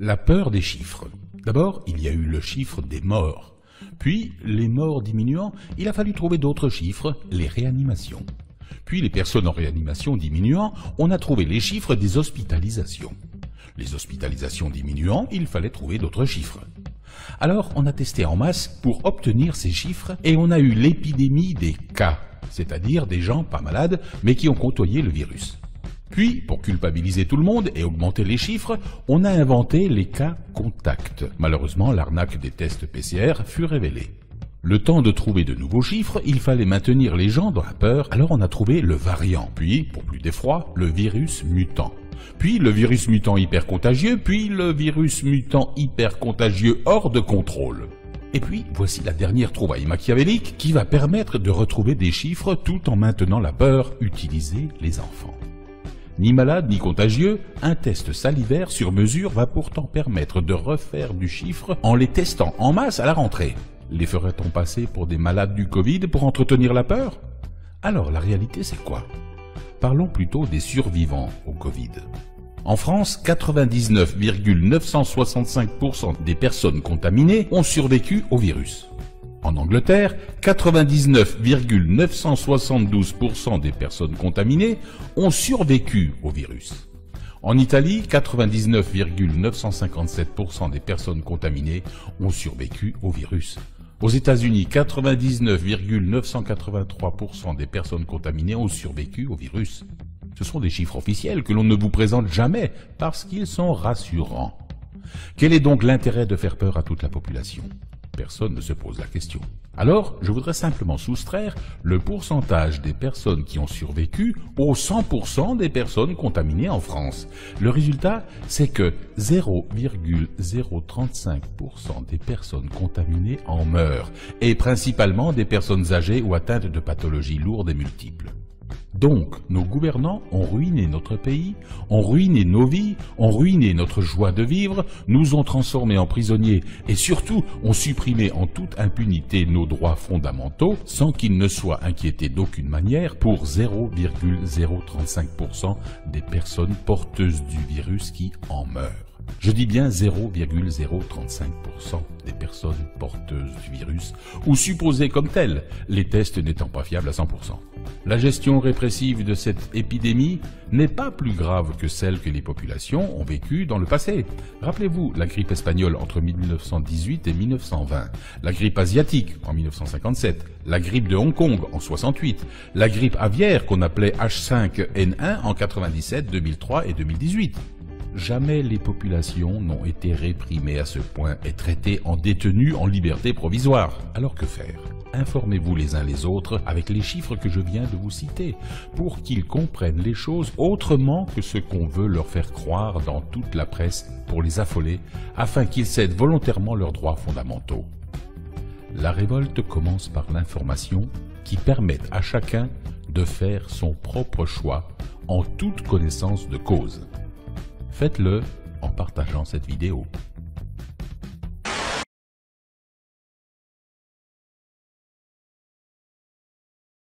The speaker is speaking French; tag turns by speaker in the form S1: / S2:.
S1: La peur des chiffres. D'abord, il y a eu le chiffre des morts. Puis, les morts diminuant, il a fallu trouver d'autres chiffres, les réanimations. Puis, les personnes en réanimation diminuant, on a trouvé les chiffres des hospitalisations. Les hospitalisations diminuant, il fallait trouver d'autres chiffres. Alors, on a testé en masse pour obtenir ces chiffres et on a eu l'épidémie des cas, c'est-à-dire des gens pas malades mais qui ont côtoyé le virus. Puis, pour culpabiliser tout le monde et augmenter les chiffres, on a inventé les cas contacts. Malheureusement, l'arnaque des tests PCR fut révélée. Le temps de trouver de nouveaux chiffres, il fallait maintenir les gens dans la peur, alors on a trouvé le variant, puis, pour plus d'effroi, le virus mutant. Puis le virus mutant hyper contagieux, puis le virus mutant hyper contagieux hors de contrôle. Et puis, voici la dernière trouvaille machiavélique qui va permettre de retrouver des chiffres tout en maintenant la peur, utiliser les enfants. Ni malade ni contagieux, un test salivaire sur mesure va pourtant permettre de refaire du chiffre en les testant en masse à la rentrée. Les ferait-on passer pour des malades du Covid pour entretenir la peur? Alors la réalité c'est quoi? Parlons plutôt des survivants au Covid. En France, 99,965% des personnes contaminées ont survécu au virus. En Angleterre, 99,972% des personnes contaminées ont survécu au virus. En Italie, 99,957% des personnes contaminées ont survécu au virus. Aux États-Unis, 99,983% des personnes contaminées ont survécu au virus. Ce sont des chiffres officiels que l'on ne vous présente jamais parce qu'ils sont rassurants. Quel est donc l'intérêt de faire peur à toute la population? Personne ne se pose la question. Alors, je voudrais simplement soustraire le pourcentage des personnes qui ont survécu aux 100% des personnes contaminées en France. Le résultat, c'est que 0,035% des personnes contaminées en meurent, et principalement des personnes âgées ou atteintes de pathologies lourdes et multiples. Donc, nos gouvernants ont ruiné notre pays, ont ruiné nos vies, ont ruiné notre joie de vivre, nous ont transformés en prisonniers et surtout ont supprimé en toute impunité nos droits fondamentaux sans qu'ils ne soient inquiétés d'aucune manière pour 0,035% des personnes porteuses du virus qui en meurent. Je dis bien 0,035% des personnes porteuses du virus, ou supposées comme telles, les tests n'étant pas fiables à 100%. La gestion répressive de cette épidémie n'est pas plus grave que celle que les populations ont vécue dans le passé. Rappelez-vous la grippe espagnole entre 1918 et 1920, la grippe asiatique en 1957, la grippe de Hong Kong en 68, la grippe aviaire qu'on appelait H5N1 en 97, 2003 et 2018. Jamais les populations n'ont été réprimées à ce point et traitées en détenus en liberté provisoire. Alors que faire? Informez-vous les uns les autres avec les chiffres que je viens de vous citer, pour qu'ils comprennent les choses autrement que ce qu'on veut leur faire croire dans toute la presse pour les affoler, afin qu'ils cèdent volontairement leurs droits fondamentaux. La révolte commence par l'information qui permet à chacun de faire son propre choix en toute connaissance de cause. Faites-le en partageant cette vidéo.